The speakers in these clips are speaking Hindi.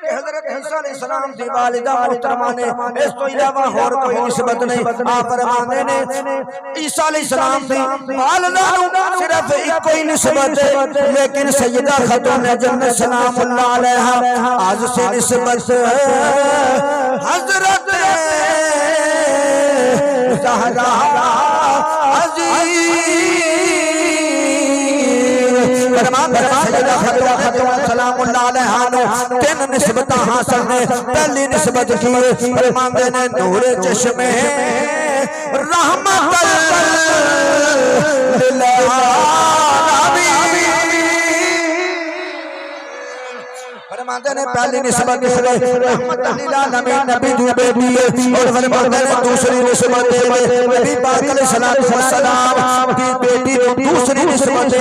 कि हजरत ईसा अलैहिस्सलाम दी वालिदा मोहतरमा ने इस तो इलावा और कोई निस्बत नहीं। आप फरमाते ने ईसा अलैहिस्सलाम दी वालिदा सिर्फ एक ही निस्बत है, लेकिन सैयदा खातून जन्नत सलामुल्लाह अलैहा आज से निस्बत हजरत ज़हरा तीन निस्बत हासिल ने। पहली निस्बत की फरमाते ने नूरे चश्मे रहमत लिल आलमीन। फरमाते ने पहली निस्बत रहमत लिल आलमीन नबी दी बेटी है। और फरमाते ने दूसरी निस्बत नबी पाक अलैहिस्सलातु वस्सलाम की बेटी को दूसरी निस्बत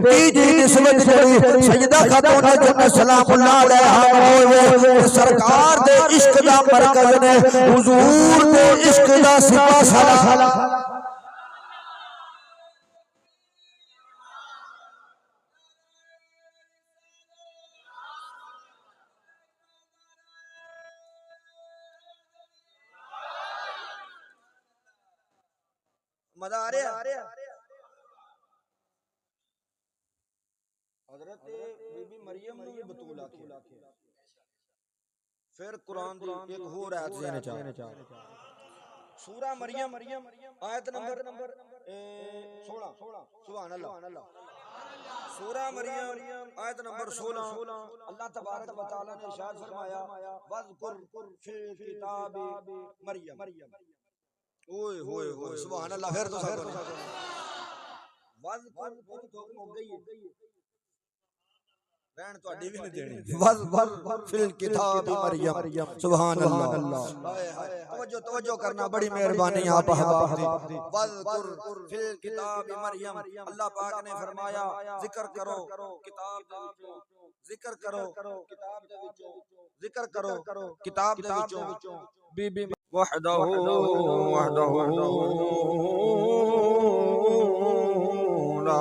तीजी निस्बत सैयदा खातून जन्नत सलामुल्लाह अलैहा सरकार दे इश्क दा मरकज ने, हुजूर दे इश्क दा सिपा साला। मजा आ रहा हजरत बीबी मरियम ने भी बतूल आखे। फिर कुरान दी एक होर आयत देने चाह सूरा मरियम आयत नंबर 16 सुभान अल्लाह। सूरा मरियम आयत नंबर 16 अल्लाह तबारक व तआला ने इरशाद फरमाया वज़कुर फिल किताब मरियम। ओए होए होए सुभान अल्लाह। फिर तो सब वज़कुर तो हो गई रहन तो अड्डी भी नहीं देनी। वज़कुर फिल किताब मरियम सुभान अल्लाह। तवज्जो करना बड़ी मेहरबानी आप अहबाब दी। वज़कुर फिल किताब मरियम अल्लाह पाक ने फरमाया जिक्र करो किताब दे विचों, जिक्र करो किताब दे विचों, जिक्र करो किताब दे विचों बीबी वहदहु ला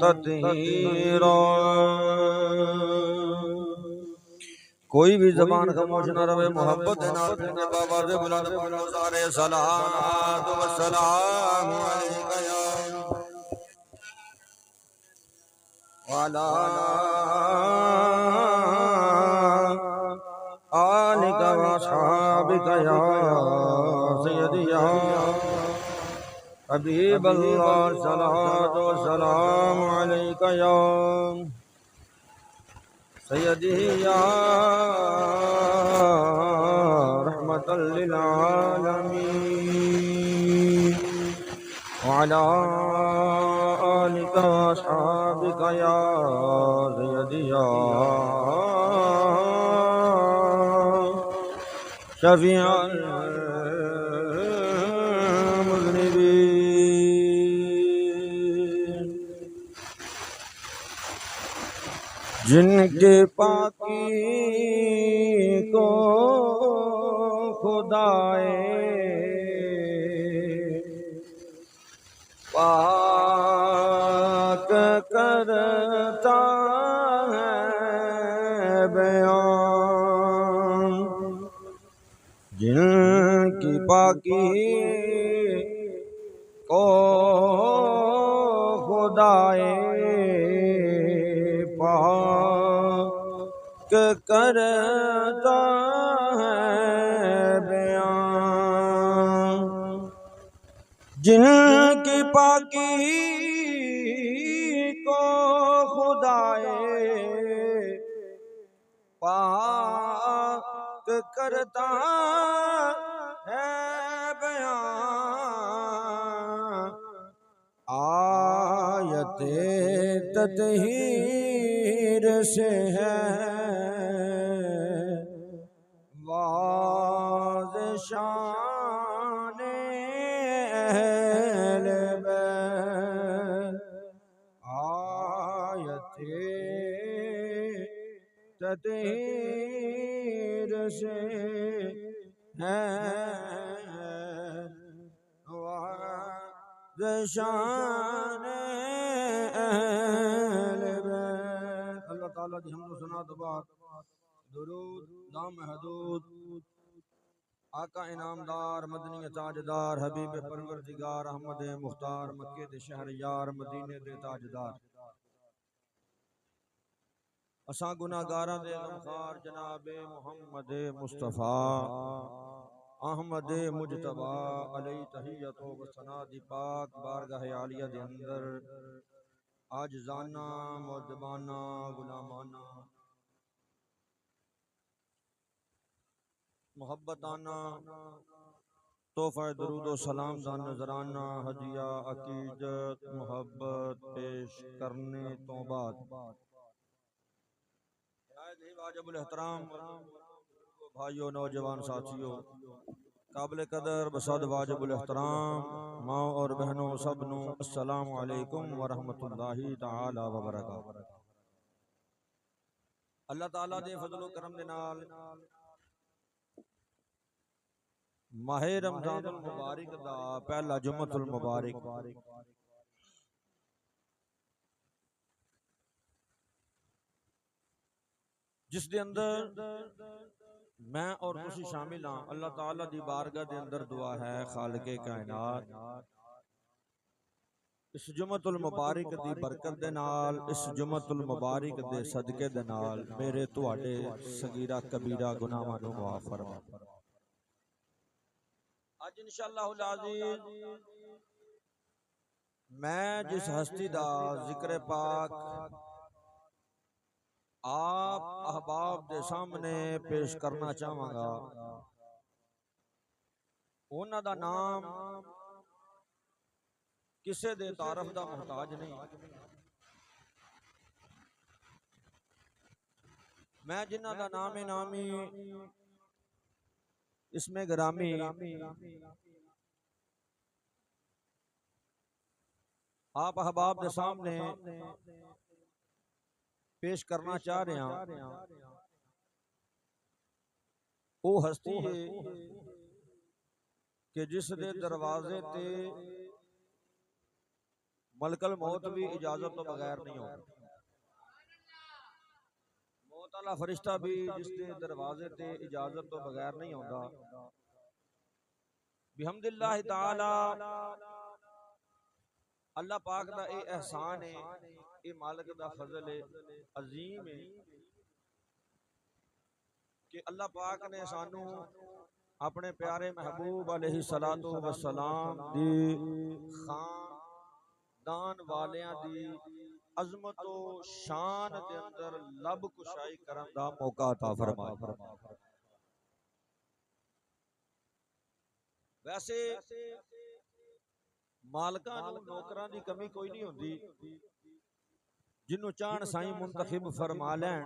तत्हीरा। कोई भी जबान खामोश न रहे, मोहब्बत नाल अपने बाबा से बुलंद बोलो सारे सलात व सलाम अलैका या वाला आलिका व अस्हाबिका या सय्यदी या हबीब अल्लाह सलातो सलाम अलैका या सय्यदी या रहमतल लिल आलमीन व अला आलिका व अस्हाबिका या सय्यदी या शफीअल मुज़निबीन। जिनके पाकी को खुदाए पाक करता है बयान, जिनकी पाकी को खुदाए पाक करता है बयान, जिनकी पाकी को खुदाए पाक करता है बयान। आयते तत्हीर से है वाज़ शाने अहल बैत। आयते तत्हीर से है वाज़ शाने अहल बैत। अल्लाह ताला दी हमदो सना तो बाद दुरूद लामहदूद आका इनामदार मदनी ताजदार हबीब परवरदिगार अहमद मुख्तार मक्के दे शहरयार मदीने दे ताजदार असा गुनाहगारां दे गमखार जनाबे मुहम्मद मुस्तफा अहमद मुजतबा अलैहि तहियतो व सना दी पाक बारगाह आलिया दे अंदर आजजाना मुअद्दबाना गुलामाना मोहब्बताना तोहफा दरूद सलाम दा नजराना हदिया अकीदत मोहब्बत पेश करने तो बाद वाजिबुल एहतराम भाइयों नौजवान साथियों काबिल कदर बसाद वाजिबुल एहतराम माँ और बहनों सबनों अस्सलामु अलैकुम व रहमतुल्लाहि तआला व बरकातहू। अल्लाह ताला दे फजलो करम दे नाल माहे रमजानुल मुबारक दा पहला जुम्मतुल मुबारक जिस दे अंदर मैं और तुसी शामिल हाँ। अल्लाह ताला दी बारगाह दे अंदर दुआ है खालिके कायनात इस जुम्मतुल मुबारक दी बरकत दे नाल इस जुम्मतुल मुबारक दे सदके दे नाल मेरे तुहाडे सगीरा कबीरा गुनाहां नूं माफ फरमा। आज इंशाअल्लाहुल अज़ीज़ मैं जिस हस्ती दा जिक्र पाक आप अहबाब दे सामने पेश करना चाहांगा उन्हां दा नाम किसे दे तारफ दा मुहताज नहीं। मैं जिन्हां दा नाम नामी इसमें ग्रामी आप अहबाब दे सामने पेश करना चाह रहे हैं वो हस्ती है कि जिस दे दरवाजे ते मलकल मौत भी इजाजत तो बगैर नहीं होता। मौत वाला फरिश्ता भी जिस दे दरवाजे ते इजाजत तो बगैर नहीं होता। बिहम्दिल्लाह ताला अल्लाह पाक दा ए एहसान है, ए मालिक दा फजल है अजीम है कि अल्लाह पाक ने सानू अपने प्यारे महबूब अलैहि सलातो व सलाम दी खानदान वालियां दी अजमत व शान दे अंदर लब कुशाई करन दा मौका अता फरमाया। वैसे मालकां नूं नौकरां दी कमी कोई नहीं होंदी, जिन्हों चाहन साईं मुंतखिब फरमा लैन,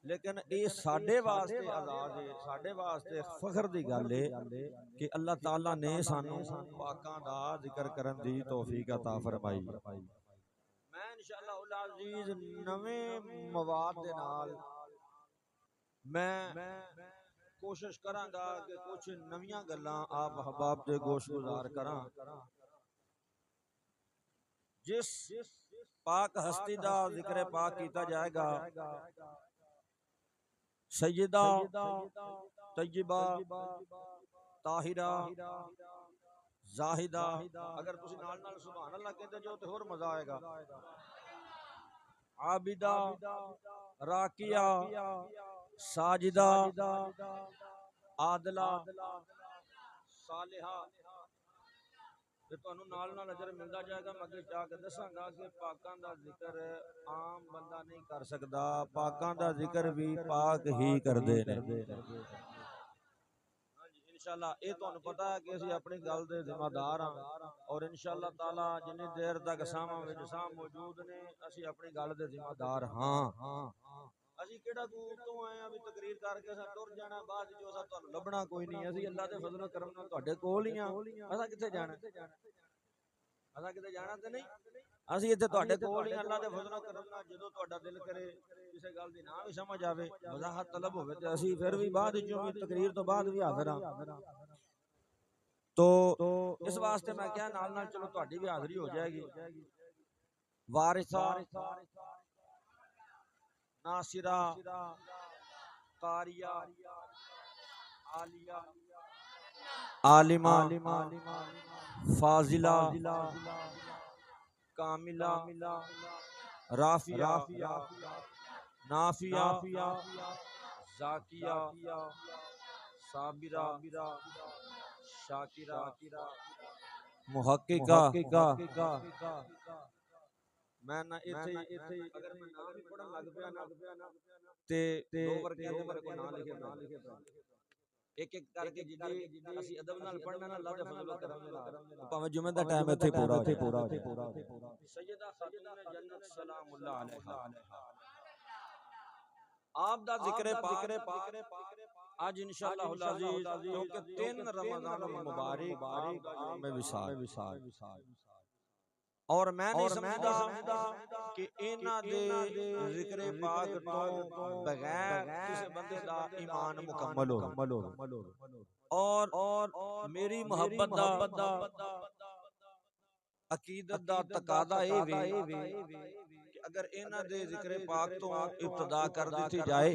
लेकिन ये साडे वास्ते आजाद है, साडे वास्ते फखर दी गल है कि अल्लाह ताला ने सानू पाकां दा जिक्र करन दी तौफीक अता फरमाई। मैं इंशाअल्लाह उल अजीज नवें मवाद दे नाल मैं कोशिश करांगा कि कुछ नवीं गल्लां आप अहबाब दे गोश गुजार करां। जिस पाक हस्ती दा जिक्र पाक कीता जाएगा, सैयदा तय्यबा ताहिरा जाहिदा, अगर तुसी नाल नाल सुभान अल्लाह कहते जाओ तो होर मजा आएगा। आबिदा राकिया साजिदा आदला सालिहा, ते तुहानू नाल नाल अजर मिलता जाएगा। मैं अगे जाके दसांगा कि पाकां दा जिक्र आम बंदा नहीं कर सकदा, पाकां दा जिक्र भी पाक ही करदे ने। इंशाअल्लाह ये तुहानू पता है कि असीं अपनी गल दे जिम्मेदार हां, और इंशाअल्लाह ताला जिन्नी देर तक साहां विच साह मौजूद ने असीं अपनी गल दे जिम्मेदार हां। असीं किहड़ा दूर तो आए हां भी तकरीर करके असां टुर जाना, बाद जो असां तुहानू लभना कोई नहीं। असीं अल्लाह दे फजल करम नाल तुहाडे कोल ही हां, असां कित्थे जाना, असां किते जाना ते नहीं, असीं इत्थे तुहाडे कोल ही अल्लाह दे फजल करम नाल। जदों तुहाडा दिल करे किसी गल दी ना भी समझ आवे, वजाहत तलब होवे, ते असीं फिर भी बाद विचों भी तकरीर तो बाद भी हाज़िर हां। तो इस वास्ते मैं क्या नाल नाल चलो तुहाडी भी हाज़िरी हो जाएगी। वारिसा नासिरा कारिया आलिया आलिमा फाजिला कामिला राफिया नाफिया जाकिया साबिरा शाकिरा मुहक्किका। मैं ना इत्थे अगर मैं नाम ही पढ़न लग पिया ना ते दो वर्कियां दे मेरे को नाम लिखे एक एक करके जिद्दी असीं अदब नाल पढ़ना ना अल्लाह दे फजल करम नाल, भावें जुमे दा टाइम इत्थे पूरा हो जाए। सैयदा खातून जन्नत सलामुल्लाह अलैहा, आप दा जिक्र पाक आज इंशाअल्लाह उल अजीज, क्योंकि 3 रमजान मुबारक आप दा यौम विसाल, और मैं नहीं समझदा कि इन्हां दे जिक्र पाक तो बगैर किसी बंदे दा ईमान मुकम्मल हो। और मेरी मोहब्बत दा अकीदत दा तकादा ए वे कि अगर इन्हां दे जिक्र पाक तो इब्तिदा कर दी जाए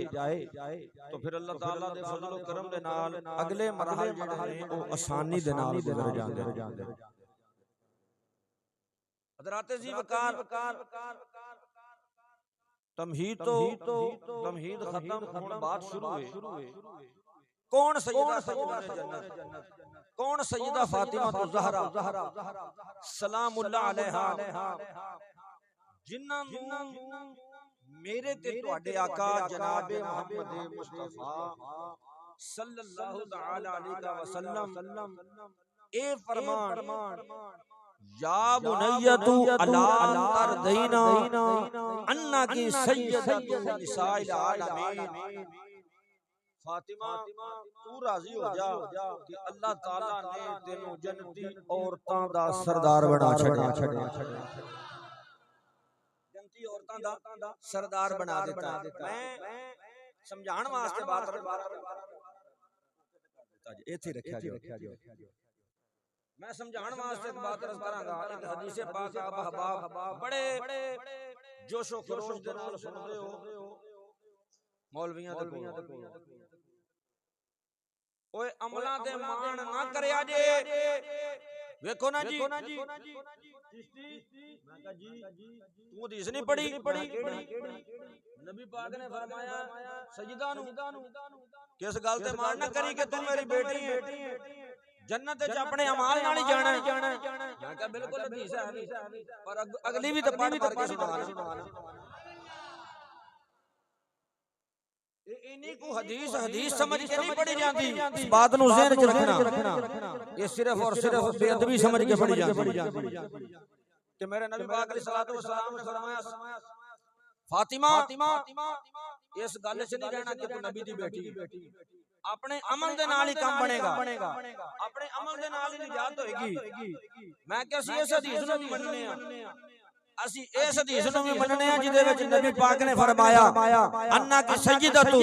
तो फिर अल्लाह ताला दे फजल करम दे नाल अगले मरहल जिहड़े ने ओ आसानी दे नाल गुजर जांदे। हज़रात जी वकार तमहीद खत्म, हुण बात शुरू है। कौन सैयदा जन्नत, कौन सैयदा फातिमा तो ज़हरा सलामुल्लाह अलैहा, जिन्हां नूं मेरे ते तुहाडे आका जनाबे मुहम्मद मुस्तफा सल्लल्लाहु तआला अलैहि वसल्लम ए फरमान, या बुनय्यतु अला तरदीना अन्ना की सय्यदतु निसाइल आलमीन। फातिमा तू राजी हो जा कि अल्लाह ताला ने तेनू जन्नती औरतां दा सरदार बना छड़िया, जन्नती औरतां दा सरदार बना दिता। मैं समझाण वास्ते बात इत्थे रखिया जो मैं समझाण वास्ते एक बात अर्ज करांगा। एक हदीस पाक आप अहबाब बड़े जोशो खरोश दे नाल सुनदे हो मौलवियां दे कोल, ओए अमलां दे मान ना करया जे, वेखो ना जी चिश्ती मैं कहा जी तू हदीस नहीं पढ़ी नबी पाक ने फरमाया सजदा नु किस गल ते मान ना करी कि तू मेरी बेटी है जन्नत च अपने अमाल नाल ही जाना मैं कहा बिल्कुल हदीस है पर अगली भी तो पढ़ के सुना इन्हीं को हदीस समझ के नहीं पढ़ी जाती इस बात नु ज़हन च रखना ये सिर्फ और सिर्फ बेअदबी समझ के पढ़ी जाती कि मेरे नबी पाक अलैहिस्सलातु वस्सलाम ने फरमाया फातिमा इस गल च नहीं कहना कि तू नबी दी बेटी अपने अमल दे नाल ही काम बनेगा अपने अमल दे नाल ही निजात होएगी मैं कि असी इस हदीस नु भी मनने आ असी इस हदीस नु भी मनने आ जिदे विच नबी पाक ने फरमाया अन्ना की सज्जदतु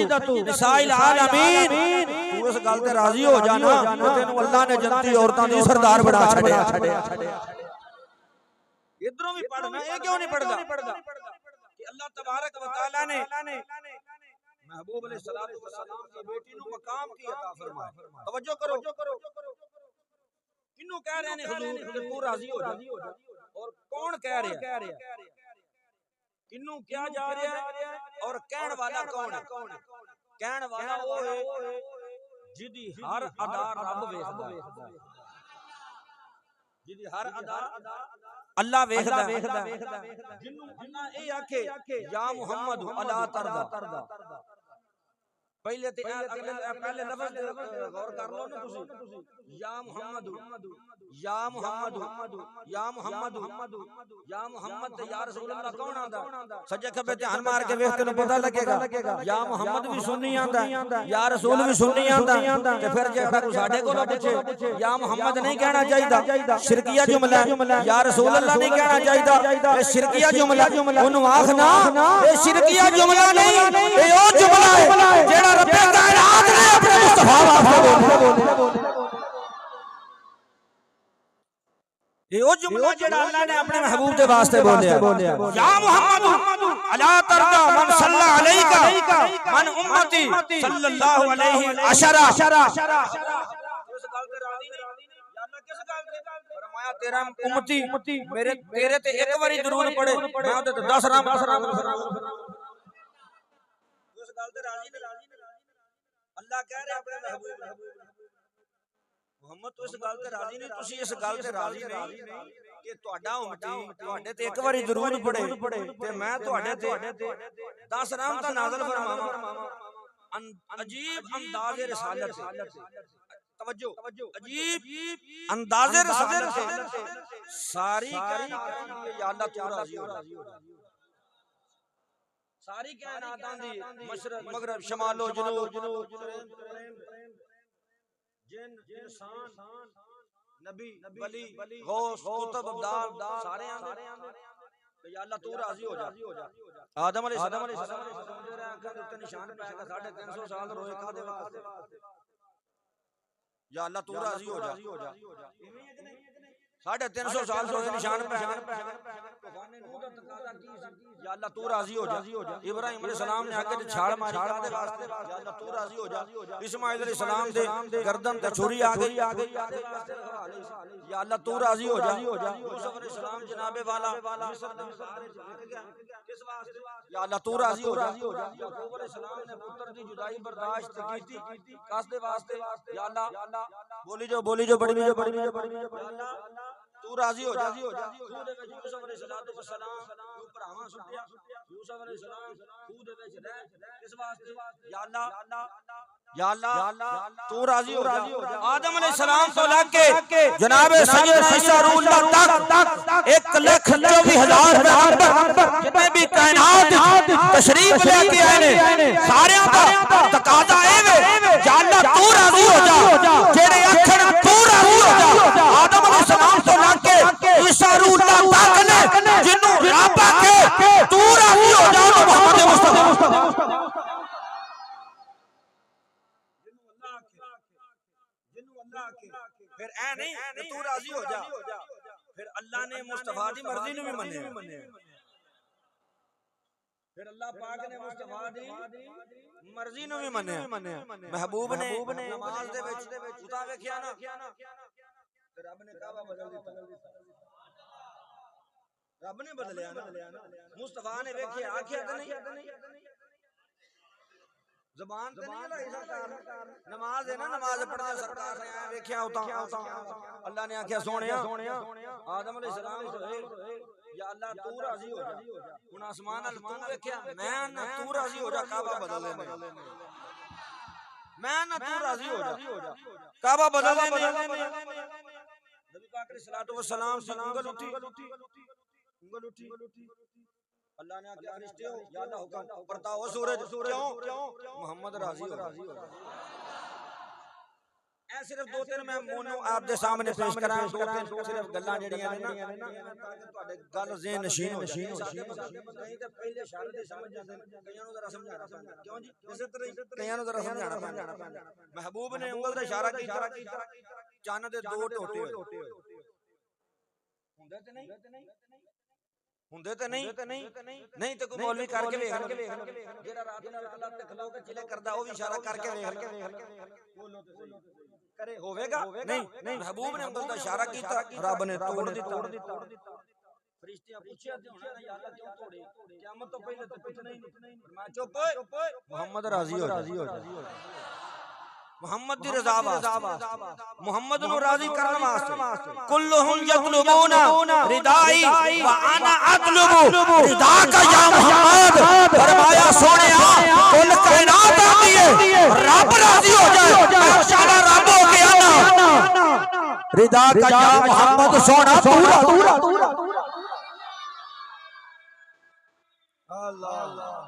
निसाइल आलमीन तू इस गल ते राजी हो जाना तेनु अल्लाह ने जन्नती औरतां दी सरदार बना छड़या इधरों भी पढ़ना ये क्यों नहीं पढ़दा कि अल्लाह तबारक व तआला ने महबूब अलैहिस्सलातु वस्सलाम की बेटी नु मकाम की अता फरमाया तवज्जो करो किन्नु कह रहे ने हुजूर कि तू राजी हो जा और कौन कह रहा है किन्नु क्या जा रहा है और कहण वाला कौन है कहण वाला वो है जिदी हर अदा रब वेखदा जिदी हर अदा अल्लाह वेखदा जिन्नु अल्लाह ए आखे या मुहम्मद अला तरदा पहले ते पहले लफ्ज गौर कर लो ना तुसी या मुहम्मद या मुहम्मद या मुहम्मद या मुहम्मद ते या रसूल अल्लाह कौन आंदा सज्जे खब्बे ध्यान मार के वेख तैनूं पता लगेगा या मुहम्मद भी सुन्नी आंदा या रसूल भी सुन्नी आंदा ते फिर जे अगर साडे कोलों पूछे या मुहम्मद नहीं कहना चाहिदा शिरकिया जुमला या रसूल अल्लाह नहीं कहना चाहिदा ये शिरकिया जुमला ओनू आख ना ये शिरकिया जुमला नहीं ये ओ जुमला है जेड़ा रब्बे कायनात ने अपने मुस्तफा वास्ते बोले ये ओ जुमला जेड़ा अल्लाह ने अपने महबूब दे वास्ते बोलिया या मुहम्मद अला तरदा मन सल्ला अलैका मन उम्मती सल्लल्लाहु अलैहि अशरा उस गल ते राजी नहीं या अल्लाह किस गल ते फरमाया तेरा उम्मती मेरे तेरे ते एक बारी दरूद पढ़े मैं ओदे ते 10 राम उस गल ते राजी नहीं अल्लाह कह रहे अपने महबूब मोहम्मद तो इस गल ते राजी नहीं तुसी इस गल ते राजी नहीं कि ਤੁਹਾਡਾ ਉਮਤੀ ਤੁਹਾਡੇ ਤੇ ਇੱਕ ਵਾਰੀ ਦਰੂਦ ਪੜੇ ਤੇ ਮੈਂ ਤੁਹਾਡੇ ਤੇ 10 ਰਹਿਮਤਾਂ ਨਾਜ਼ਿਲ ਫਰਮਾਵਾਂ अजीब अंदाज़े रिसालत तवज्जो अजीब अंदाज़े रिसालत सारी कायनात या अल्लाह तू राजी हो सारी कायनात दी मशरक मगरब शमालो जनूब जिन इंसान नबी वली गौस कुतुब अब्दाल सारे आंदे तो या अल्लाह तू राजी हो जा आदम अलैहिस्सलाम समझ रहा अखां दे उत्ते निशान पै गया 350 साल रोए कादे वास्ते या अल्लाह तू राजी हो जा 350 साल रोए निशान पै गया तूफान नूह दा तकाजा की या अल्लाह तू राजी हो जा इब्राहिम अलैहिस्सलाम ने आके छाल मारी कादे वास्ते या अल्लाह तू राजी हो जा इस्माइल अलैहिस्सलाम दे गर्दन ते छुरी आ गई कादे वास्ते या अल्लाह तू राजी हो जा यूसुफ अलैहिस्सलाम जनाबे वाला मिस्र दे किस वास्ते या अल्लाह तू राजी हो जा याकूब अलैहिस्सलाम ने पुत्र दी जुदाई बर्दाश्त कीती कास दे वास्ते या अल्लाह बोली जो बड़ी या अल्लाह तू राजी हो जा खूह दे विच यूसुफ अलैहिस्सलाम तू भरावां सुट्टिया यूसुफ अलैहिस्सलाम खूह दे विच रह किस वास्ते या अल्लाह तू राजी हो जा आदम अलैहिस्सलाम तो लेके जनाब सैयद ईसा रूहुल्लाह तक 1,24,000 पैगंबर जितने भी कायनात तशरीफ लेके आए ने सारे दा तकाजा ए वे या अल्लाह तू राजी हो जा जेड़े अखण तू राजी हो जा आदम अलैहिस्सलाम तो लेके ईसा रूहुल्लाह तक ने जिन्नु रब आखे तू राजी हो जा मोहम्मद मुस्तफा फिर ऐ नहीं कि तू राजी हो जा फिर अल्लाह ने मुस्तफा दी मर्जी नु भी मन्ने फिर अल्लाह पाक ने मुस्तफा दी मर्जी नु भी मन्ने महबूब ने नमाज दे विच उता वेखिया ना रब ने काबा बदल दिता रब ने बदलिया ना मुस्तफा ने वेखे आखिया ते नहीं ज़बान ते नहीं लाई सरकार नमाज है ना नमाज पढ़दे सरकार ने आया वेख्या उता अल्लाह ने आखिया सोनिया आदम अलैहिस्सलाम या अल्लाह तू राजी हो जा हुन आसमान अल तू वेख्या मैं ना तू राजी हो जा काबा बदल लेने मैं ना तू राजी हो जा काबा बदल लेने नबी पाक अलैहिस्सलातु वस्सलाम से उंगल उठी अल्लाह ने आखिया फरिश्ते हो या अल्लाह हुक्म परताओ सूरज क्यों मोहम्मद राजी हो ऐ सिर्फ दो तीन मैं मोनो आप दे सामने पेश करा दो तीन सिर्फ गल्लां जड़ियां ने ना ताकि ਤੁਹਾਡੇ ਗੱਲ ज़हन नशीन हो जाए नहीं तो पहले इशारे दे समझ जाते कईयां ਨੂੰ जरा समझाना क्यों जी इस तरह कईयां ਨੂੰ जरा समझाना महबूब ने उंगल दा इशारा कीता चन्न दे दो टोटे ਹੁੰਦੇ ਤੇ ਨਹੀਂ ਹੁੰਦੇ ਤੇ ਨਹੀਂ ਨਹੀਂ ਤੇ ਕੋਈ ਮੌਲਵੀ ਕਰਕੇ ਵੇਖ ਜਿਹੜਾ ਰਾਤ ਨੂੰ ਅੱਲਾਹ ਤੇ ਖਲੋ ਕੇ ਚਿਲੇ ਕਰਦਾ ਉਹ ਵੀ ਇਸ਼ਾਰਾ ਕਰਕੇ ਵੇਖ ਬੋਲੋ ਤੇ ਸਹੀ करे होवेगा नहीं महबूब ने उंगल दा इशारा कीता रब ने तोड़ दिता फरिश्तियां पूछया ते होना या अल्लाह क्यों तोड़े क़यामत तो पहले तो कुछ नहीं फरमाया चुप मोहम्मद राजी हो जा मोहम्मद दी रज़ा वास्ते मोहम्मद नु राजी करने वास्ते कुल्लुहुम यतलुबूना रिदाई व अना अतलुबु रिदाका या मोहम्मद फरमाया सोनिया कुल कायनात आती है रब राजी हो जाए इंशाअल्लाह रब हो गया ना रिदा का या मोहम्मद सोना पूरा अल्लाह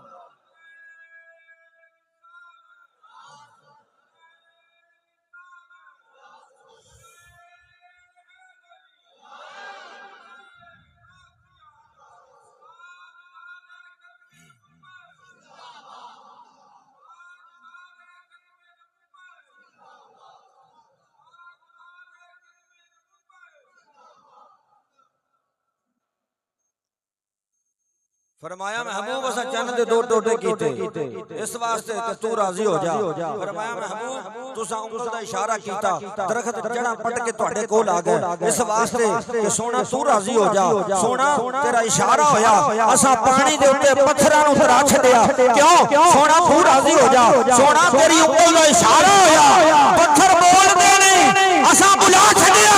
फरमाया महबूब असा चन्न दे दो टोटे कीते इस वास्ते कि तू राजी हो जा फरमाया महबूब तुसा उंगल दा इशारा कीता दरखत जड़ा पट के ਤੁਹਾਡੇ कोल आ गए इस वास्ते कि सोना तू राजी हो जा सोना तेरा इशारा होया असा पानी दे उत्ते पत्थरां नु फरा छड्या क्यों सोना तू राजी हो जा सोना तेरी उंगल दा इशारा होया पत्थर बोलदे नहीं असा बुला छड्या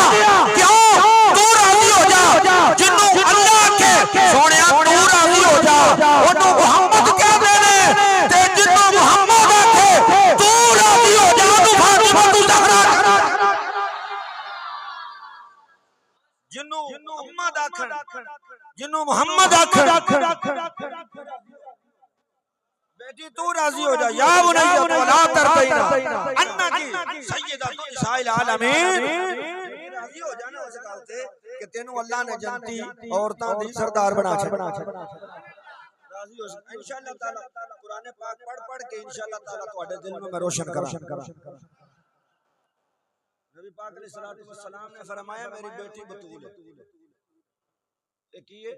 क्यों तू राजी हो जा जिन्नू अल्लाह के सोनिया तू राजी हो जा ओनू मोहम्मद कहदे ने ते जिन्नू मोहम्मद आखे तू राजी हो जा तू फातिमा तू ज़हरा जिन्नू मोहम्मद आखन जिन्नू मोहम्मद आखन बेटी तू राजी हो जा या बुनैया तू ला तरबैना अन्ना की सय्यदा निसाइल आलमीन राजी हो जाना उस गल ते कि तेनू अल्लाह ने जन्नती औरतां दी सरदार बना छड़ना राजी हो इंशाअल्लाह ताला कुरान पाक पढ़ के इंशाअल्लाह ताला तुम्हारे दिल में मैं रोशन करा नबी पाक अलैहिस्सलातु वस्सलाम ने फरमाया मेरी बेटी बतूल है ए कीए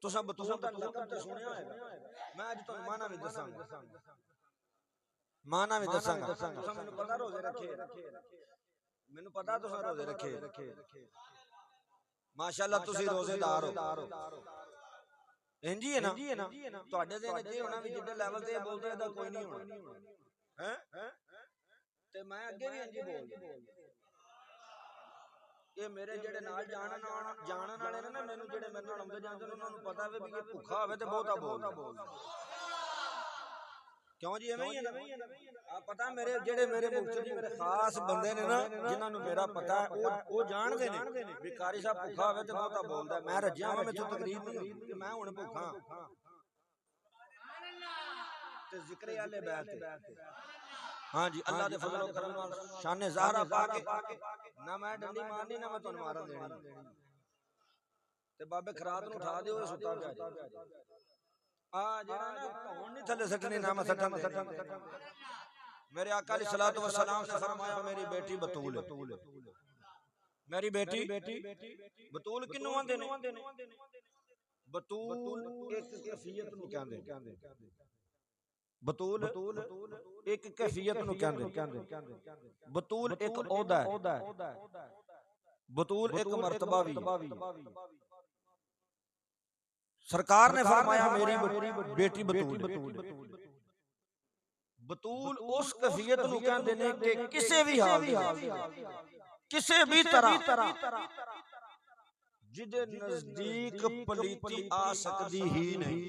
तुसा बतूल दा लक़ब ते सुनिया है मैं आज तो माना भी दसांगा तुसा मेनू पता रोजे रखे मेनू पता तुसा रोजे रखे माशाअल्लाह तुसी रोजेदार हो इंजी है ना ਤੁਹਾਡੇ ਦੇ ਨਜੀ ਹੋਣਾ ਵੀ ਜਿੱਡੇ ਲੈਵਲ ਤੇ ਬੋਲਦੇ ਇਹਦਾ ਕੋਈ ਨਹੀਂ ਹੋਣਾ ਹੈ ਤੇ ਮੈਂ ਅੱਗੇ ਵੀ ਇੰਜੀ ਬੋਲਦਾ ਇਹ ਮੇਰੇ ਜਿਹੜੇ ਨਾਲ ਜਾਣਨ ਵਾਲੇ ਨੇ ਨਾ ਮੈਨੂੰ ਜਿਹੜੇ ਮੇਰੇ ਨਾਲ ਆਉਂਦੇ ਜਾਂਦੇ ਉਹਨਾਂ ਨੂੰ ਪਤਾ ਵੇ ਵੀ ਇਹ ਭੁੱਖਾ ਹੋਵੇ ਤੇ ਬਹੁਤਾ ਬੋਲਦਾ क्यों जी एवें ही है ना आप पता मेरे जेड़े मेरे मुक्तदी मेरे खास बंदे ने ना जिन्हां नु मेरा पता है ओ जानदे ने भी कारी साहब भुखा होवे ते बहुता बोलदा मैं रज्जिया हां मैथों तकरीर नहीं कि मैं हुण भुखा ते जिक्र आले बैत हां जी अल्लाह दे फजल करम नाल शान ज़हरा पाके ना मैं डंडी मारनी ना मैं तुहानू मारन देनी ते बाबे खरात नु उठा दिओ सुता पिया आ जेड़ा ना हुण नहीं थले सटनी ना मैं सटन मेरे आका अलैहिस्सलातु वस्सलाम ने फरमाया मेरी बेटी बतूल मेरी बेटी बतूल किन्नू आंदे ने बतूल एक कैफियत नु कहंदे बतूल एक कैफियत नु कहंदे बतूल एक ओहदा है बतूल एक मर्तबा भी सरकार ने फरमाया मेरी बेटी बतूल बतूल उस कैफियत नूं कहंदे ने कि किसी भी हाल किसी भी तरह जिदे नजदीक पलीती आ सकती ही नहीं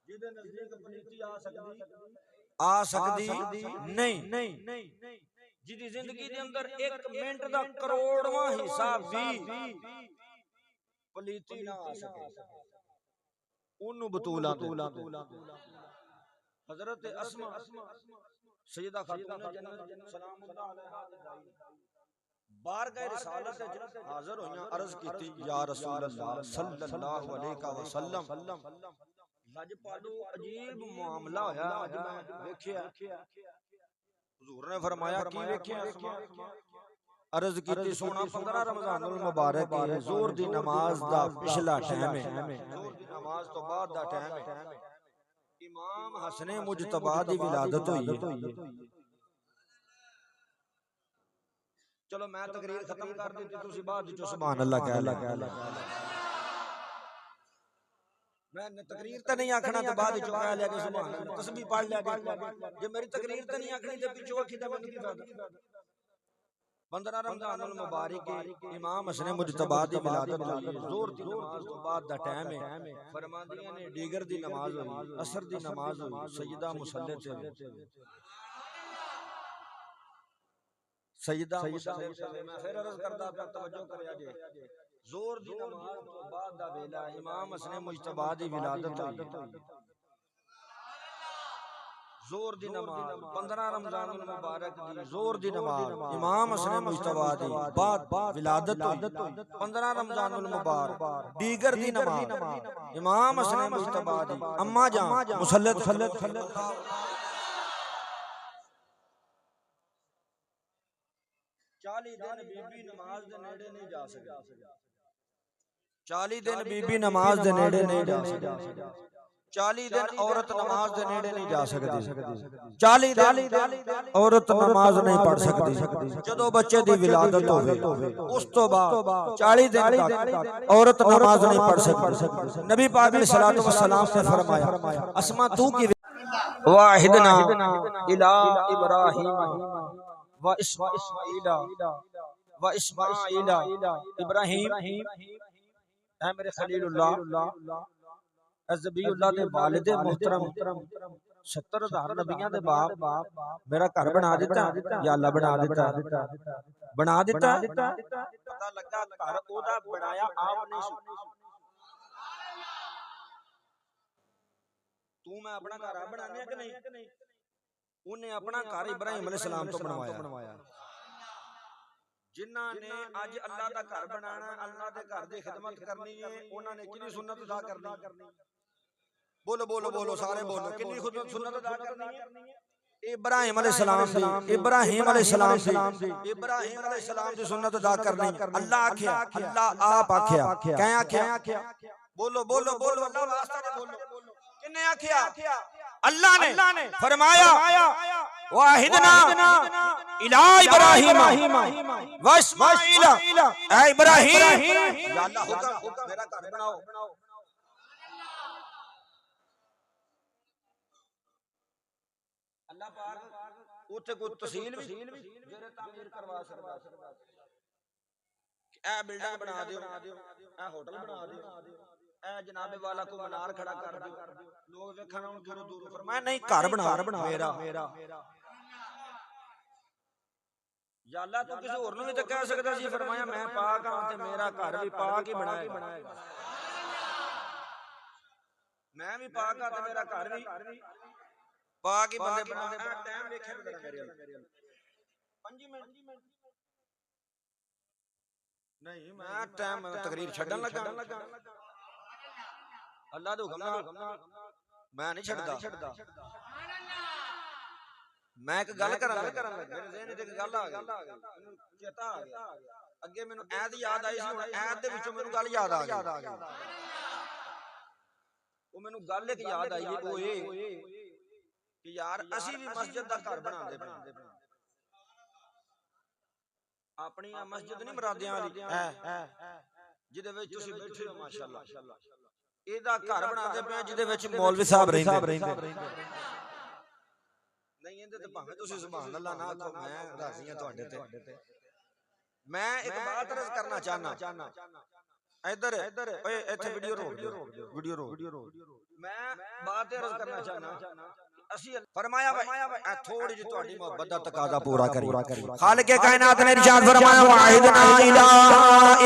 जिदे नजदीक पलीती आ सकती नहीं जिदी जिंदगी दे अंदर एक मिनट दा करोड़वां हिस्सा भी पलीती ना आ सके उन्नू बतूला हजरत अस्मा सैयदा खातून जन्नत सलामुल्लाह अलैहा बार गए रिसालत हाजिर होइयां अर्ज कीती या रसूल अल्लाह सल्लल्लाहु अलैहि वसल्लम लजपालू अजीब मामला होया अज मैं वेखिया हुजूर ने फरमाया की वेखिया अस्मा अर्ज कीती सोना 15 रमजानुल मुबारक है जोर दी नमाज दा पिछला टाइम है जोर दी नमाज तो बाद दा टाइम है इमाम हसने मुजतबा दी विलादत हुई है चलो मैं तकरीर खत्म कर दी तुसी बाद विच सुभान अल्लाह कह लो मैं तकरीर तो नहीं आखना तो बाद विच कह लिया कि सुभान अल्लाह तस्बीह पढ़ लिया जे मेरी तकरीर तो नहीं आखनी ते पिछो आखी दा मैनूं की फायदा 15 रमजानुल मुबारक इमाम हसन मुजतबा दी विलादत हुई जोर दी नमाज तो बाद दा टाइम है फरमांदियां ने दीगर दी नमाज हुई असर दी नमाज हुई सैयदा मुसल्ले ते सैयदा मुसल्ले ते मैं फिर अर्ज करदा था तवज्जो करया जे जोर दी नमाज तो बाद दा वेला इमाम हसन मुजतबा दी विलादत हुई जोर दी नमाज 15 रमजानुल मुबारक दी जोर दी नमाज इमाम हसन मुजतबा दी बाद विलादत हुई 15 रमजानुल मुबारक दीगर दी नमाज इमाम हसन मुजतबा दी अम्मा जान मुसल्लत 40 दिन बीबी नमाज दे नेड़े नहीं जा सकती 40 दिन बीबी नमाज दे नेड़े नहीं जा सकती 40 दिन औरत नमाज दे नेड़े नहीं जा सकती 40 दिन औरत नमाज नहीं पढ़ सकती जदों बच्चे दी विलादत होवे उस तो बाद 40 दिन तक औरत नमाज नहीं पढ़ सकती नबी पाक अलैहिस्सलातु वस्सलाम ने फरमाया अस्मा तू की वाहिदना इला इब्राहीम व इस्माईला इब्राहीम ऐ मेरे खलीलुल्लाह अज़बीउल्लाह दे वालिद मोहतरम 70,000 नबियां दे बाप मेरा घर बना दिता या अल्लाह बना दिता पता लगा घर ओदा बनाया आप नहीं तू मैं अपना घर आप बनाने कि नहीं उन्हें अपना घर इब्राहिम अलैहिस्सलाम तो बनवाया जिन्हां ने अज अल्लाह दा घर बनाना अल्लाह दे घर दी खिदमत करनी है उन्हां ने किनी सुन्नत अदा करनी बोलो बोलो बोलो सारे बोलो कितनी खुद सुन्नत अदा करनी है इब्राहिम अलैहिस्सलाम दी सुन्नत अदा करनी अल्लाह आख्या अल्लाह आप आख्या क्या आख्या बोलो बोलो बोलो अल्लाह वास्ते ने बोलो किने आख्या अल्लाह ने फरमाया वाहिदना इला इब्राहीम व इस्माईला ऐ इब्राहीम या अल्लाह हुक्म मेरा घर बनाओ अल्लाह पाक उथे कोई तहसील भी जेरे तामीर करवा सकदा ए बिल्डिंग बना दियो ए होटल बना दियो ए जनाबे वाला को मनार खड़ा कर दियो लोग देखण आउण दूर दूर फरमाया नहीं घर बना मेरा या अल्लाह तू किसी और नु भी तो कह सकदा सी फरमाया मैं पाक हां ते मेरा घर भी पाक ही बनाएगा मैं भी पाक हां ते मेरा घर भी पाक ही बंदे बना टाइम देखिए मेरे 5 मिनट नहीं मैं टाइम तकरीर छड्डन लगा अल्लाह दे हुक्म नाल मैं नहीं छड्डदा मैं एक गल करां मेरे ज़हन च एक गल आ गई चेता आ गया अगे मेनू ऐद याद आई सी हुण ऐद दे विचों मेनू गल याद आ गई वो मेनू गल एक याद आई वो ये कि यार असी भी मस्जिद दा घर बनांदे पे अपनी मस्जिद नहीं मुरादियां वाली है जिदे विच तुसी बैठे हो माशाअल्लाह एदा घर बनाते पे जिदे विच मौलवी साहब रहंदे नहीं इंदे ते भाਵੇਂ तुसी सुभान अल्लाह ना आखो मैं राजी हां तुहाडे ते मैं एक बात अर्ज करना चाहना इधर ओए इथे वीडियो रोक मैं बात अर्ज करना चाहना फरमाया थोड़ी जी ਤੁਹਾਡੀ मोहब्बत दा तकाजा पूरा करी खालिक कायनात ने इरशाद फरमाया वाहिदना इला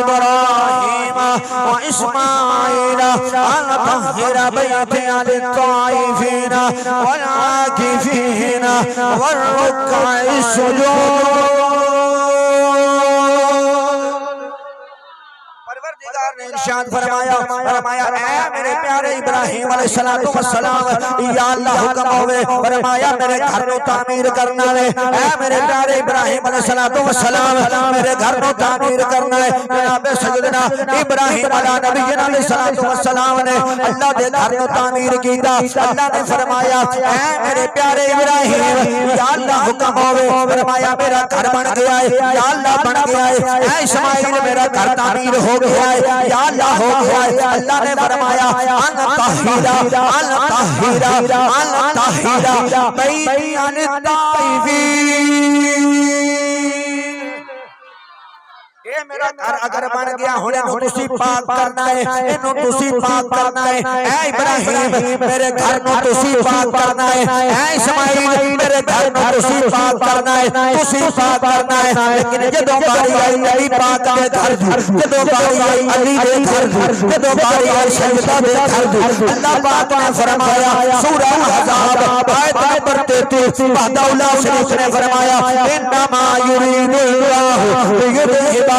इब्राहीम व इस्माईल अन तहरा बैती लित्ताइफीन वल आकिफीन वरुक्काइ सुजूद इरशाद फरमाया ऐ मेरे प्यारे इब्राहिम अलैहिस्सलातु वस्सलाम या अल्लाह हुक्म होवे फरमाया मेरे घर नु तामीर करना है ऐ मेरे प्यारे इब्राहिम अलैहिस्सलातु वस्सलाम मेरे घर नु तामीर करना है जनाब सैयदना इब्राहिम अलैहिस्सलातु वस्सलाम ने अल्लाह दे घर नु तामीर कीता अल्लाह ने फरमाया ऐ मेरे प्यारे इब्राहिम या अल्लाह हुक्म होवे फरमाया मेरा घर बन गया है या अल्लाह बन गया है ऐ इस्माइल मेरा घर तामीर हो गया है या अल्लाह हो गया है अल्लाह ने फरमाया अन तहीरा बैती अन ताइफीन ए मेरा घर अगर बन गया हुणे नु तुसी पाक करना है इनु तुसी पाक करना है ऐ इब्राहिम मेरे घर नु तुसी पाक करना है ऐ इस्माइल मेरे घर नु तुसी पाक करना है तुसी पाक करना है लेकिन जदों बारी आई नबी पाक दे घर दी जदों बारी आई अली दे घर दी जदों बारी आई सैयदा दे घर दी अल्लाह पाक ने फरमाया सूरा अहज़ाब आयत नंबर 33 बहदौला शरीफ ने फरमाया इन्नमा युरीदुल्लाहु लियुज़हिबा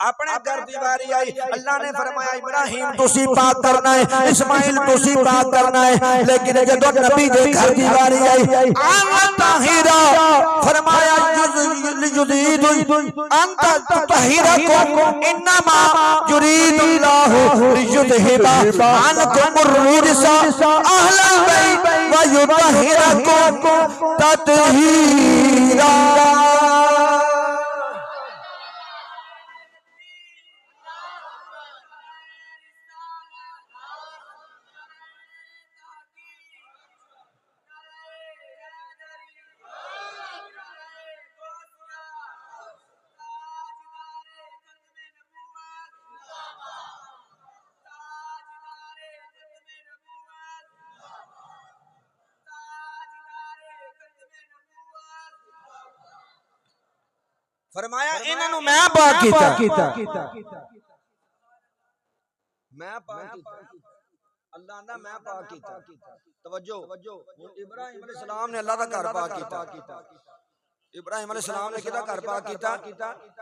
अपने घर की बारी आई अल्लाह ने फरमाया इब्राहिम तुसी पाक करना है इस्माइल तुसी पाक करना है लेकिन जब नबी दे घर की बारी आई ताहिरा फरमाया युरीद अंत ततहिरकुम इन्नमा युरीदुल्लाहु लियुज़हिबा अन्कुम अर्रिज्स अहलल बैत व युतहिरकुम ततहीरा फरमाया इन्हां नु मैं पाक कीता मैं पाक कीता अल्लाह दा मैं पाक कीता तवज्जो इब्राहिम अलैहिस्सलाम ने अल्लाह दा घर पाक कीता इब्राहिम अलैहिस्सलाम ने किदा घर पाक कीता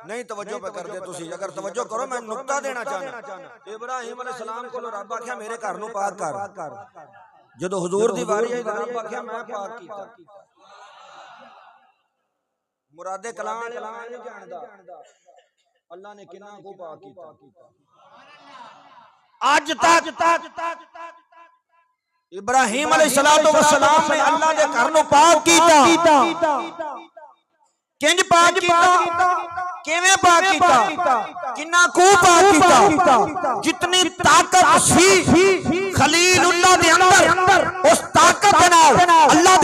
नहीं तवज्जो पे कर दे तुसी अगर तवज्जो करो मैं नुक्ता देना चाहना इब्राहिम अलैहिस्सलाम को रब आख्या मेरे घर नु पाक कर जदों हुजूर दी वारी आई रब आख्या मैं पाक कीता मुरादे कलाम नहीं जानदा अल्लाह ने किन्ना को पाक कीता आज तक इब्राहिम अलैहिस्सलातु वस्सलाम ने अल्लाह दे घर नु पाक कीता किंज पाक कीता किवें पाक कीता किन्ना को पाक कीता जितनी ताकत सी खलीलुल्लाह दे अंदर उस ताकत नाल अल्लाह